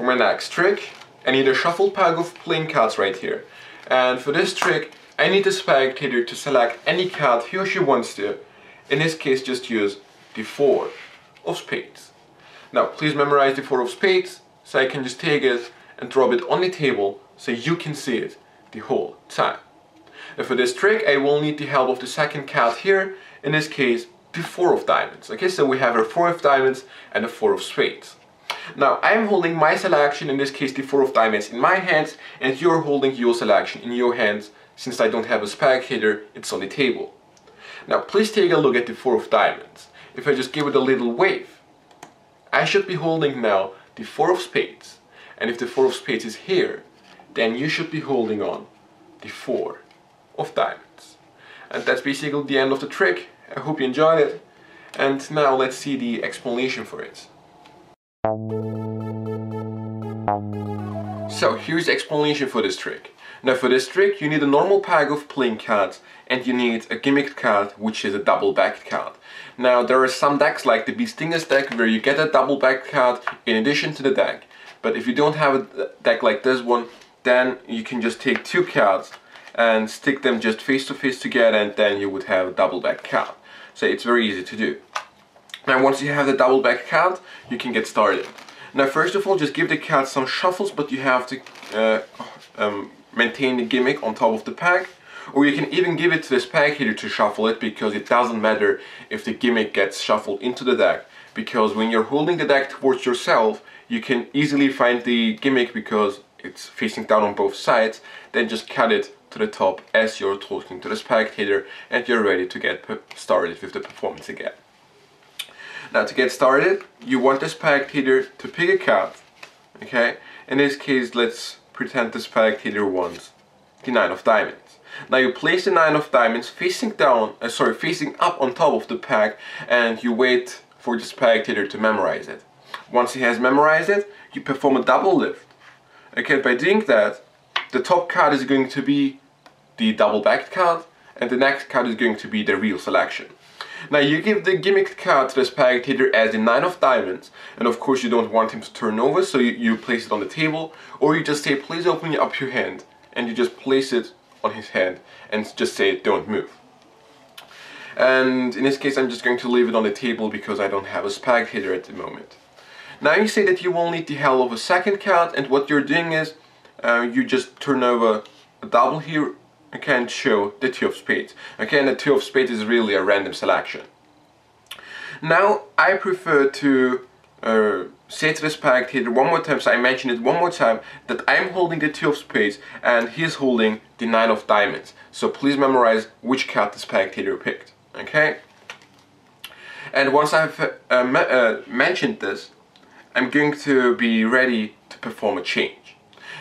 my next trick, I need a shuffle pack of plain cards right here. And for this trick, I need the spectator to select any card he or she wants to. In this case, just use the 4 of spades. Now, please memorize the 4 of spades, so I can just take it and drop it on the table so you can see it the whole time. And for this trick, I will need the help of the second card here, in this case, the 4 of diamonds. Okay, so we have a 4 of diamonds and a 4 of spades. Now, I'm holding my selection, in this case the 4 of diamonds, in my hands, and you're holding your selection in your hands. Since I don't have a spectator, it's on the table. Now, please take a look at the 4 of diamonds. If I just give it a little wave, I should be holding now the 4 of spades. And if the 4 of spades is here, then you should be holding on the 4 of diamonds. And that's basically the end of the trick. I hope you enjoyed it. And now let's see the explanation for it. So here's the explanation for this trick. Now for this trick you need a normal pack of playing cards and you need a gimmicked card, which is a double-backed card. Now there are some decks like the Beastinger's deck where you get a double-backed card in addition to the deck. But if you don't have a deck like this one, then you can just take 2 cards and stick them just face to face together, and then you would have a double-backed card. So it's very easy to do. Now once you have the double-backed card, you can get started. Now first of all, just give the card some shuffles, but you have to maintain the gimmick on top of the pack. Or you can even give it to the spectator to shuffle it, because it doesn't matter if the gimmick gets shuffled into the deck. Because when you're holding the deck towards yourself, you can easily find the gimmick because it's facing down on both sides. Then just cut it to the top as you're talking to the spectator, and you're ready to get started with the performance again. Now to get started, you want the spectator to pick a card. Okay, in this case let's pretend the spectator wants the 9 of diamonds. Now you place the 9 of diamonds facing up on top of the pack, and you wait for the spectator to memorize it. Once he has memorized it, you perform a double lift. Okay, by doing that, the top card is going to be the double-backed card, and the next card is going to be the real selection. Now you give the gimmicked card to the spectator as the 9 of diamonds, and of course you don't want him to turn over, so you place it on the table, or you just say please open up your hand, and you just place it on his hand and just say don't move. And in this case I'm just going to leave it on the table because I don't have a spectator at the moment. Now you say that you will need the help of a second card, and what you're doing is you just turn over a double here. I can show the 2 of spades. Okay, and the 2 of spades is really a random selection. Now I prefer to say to the spectator one more time, so I mention it one more time, that I'm holding the 2 of spades and he's holding the 9 of diamonds. So please memorize which card the spectator picked. Okay? And once I've mentioned this, I'm going to be ready to perform a change.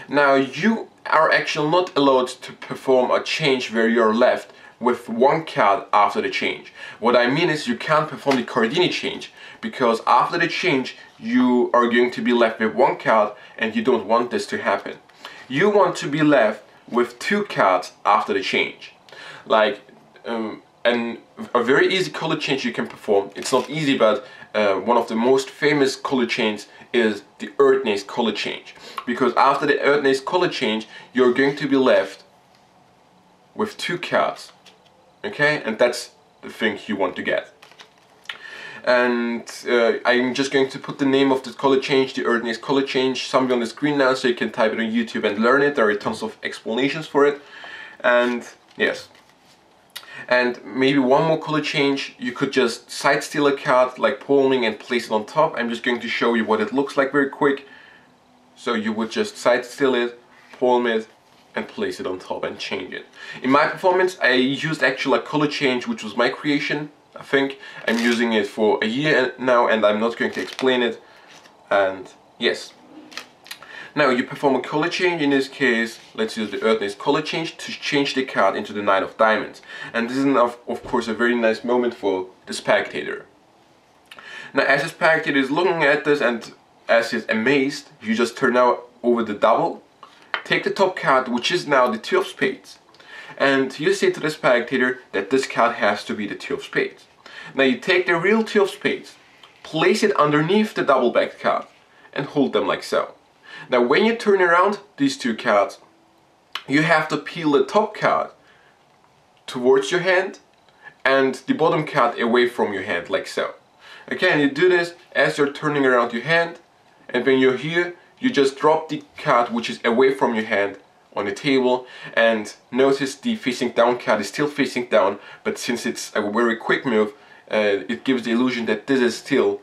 Now you are actually not allowed to perform a change where you're left with 1 card after the change. What I mean is you can't perform the Cardini change, because after the change you are going to be left with 1 card, and you don't want this to happen. You want to be left with 2 cards after the change. Like and a very easy color change you can perform. It's not easy, but one of the most famous color changes is the Erdnase color change. Because after the Erdnase color change, you're going to be left with 2 cards. Okay, and that's the thing you want to get. And I'm just going to put the name of the color change, the Erdnase color change, somewhere on the screen now, so you can type it on YouTube and learn it. There are tons of explanations for it. And yes. And maybe one more color change, you could just side steal a card like palming and place it on top. I'm just going to show you what it looks like very quick. So you would just side steal it, palm it, and place it on top and change it. In my performance I used actually a color change which was my creation. I think I'm using it for a year now, and I'm not going to explain it. And yes. Now you perform a color change. In this case, let's use the Erdnase color change to change the card into the 9 of diamonds. And this is of course a very nice moment for the spectator. Now as the spectator is looking at this and as he's amazed, you just turn now over the double, take the top card, which is now the 2 of spades, and you say to the spectator that this card has to be the 2 of spades. Now you take the real 2 of spades, place it underneath the double-backed card, and hold them like so. Now when you turn around these two cards, you have to peel the top card towards your hand and the bottom card away from your hand, like so. Okay, and you do this as you're turning around your hand, and when you're here, you just drop the card which is away from your hand on the table, and notice the facing down card is still facing down, but since it's a very quick move, it gives the illusion that this is still,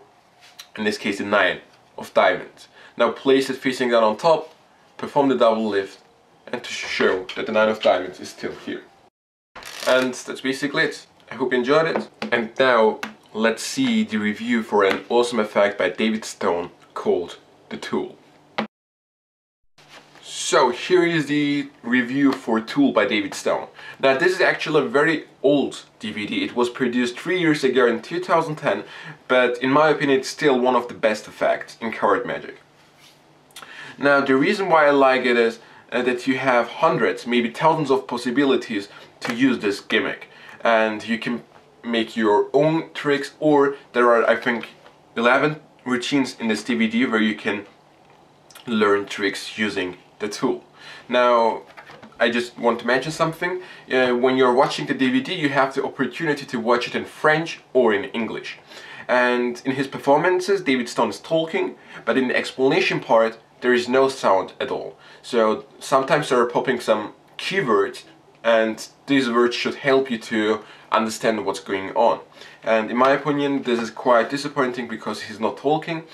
in this case, the 9 of diamonds. Now place it facing down on top, perform the double lift, and to show that the 9 of diamonds is still here. And that's basically it. I hope you enjoyed it. And now let's see the review for an awesome effect by David Stone called The Tool. So here is the review for Tool by David Stone. Now this is actually a very old DVD. It was produced 3 years ago in 2010, but in my opinion it's still one of the best effects in card magic. Now the reason why I like it is that you have hundreds, maybe thousands of possibilities to use this gimmick, and you can make your own tricks, or there are, I think, 11 routines in this DVD where you can learn tricks using the tool. Now I just want to mention something. When you're watching the DVD, you have the opportunity to watch it in French or in English, and in his performances David Stone is talking, but in the explanation part there is no sound at all. So sometimes there are popping some keywords, and these words should help you to understand what's going on. And in my opinion this is quite disappointing because he's not talking.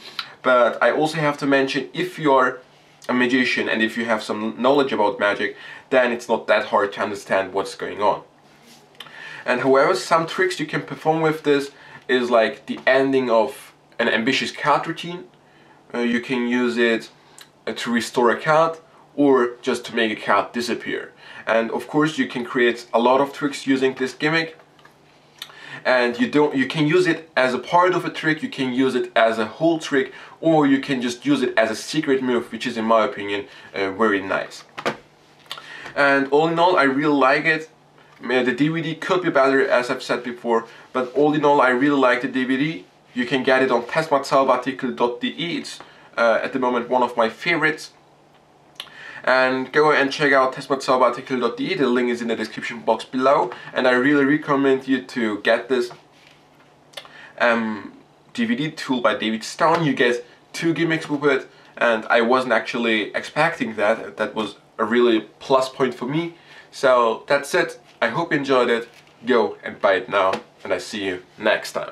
But I also have to mention, if you're a magician and if you have some knowledge about magic, then it's not that hard to understand what's going on. And however, some tricks you can perform with this is like the ending of an ambitious card routine. You can use it to restore a card, or just to make a card disappear. And of course you can create a lot of tricks using this gimmick, and you can use it as a part of a trick, you can use it as a whole trick, or you can just use it as a secret move, which is in my opinion very nice. And all in all, I really like it. The DVD could be better, as I've said before, but all in all I really like the DVD. You can get it on testmatsalvartikel.de. It's at the moment one of my favorites. And go and check out testmatsalvartikel.de, the link is in the description box below, and I really recommend you to get this DVD tool by David Stone. You get 2 gimmicks with it, and I wasn't actually expecting that. That was a really plus point for me. So that's it. I hope you enjoyed it. Go and buy it now, and I see you next time.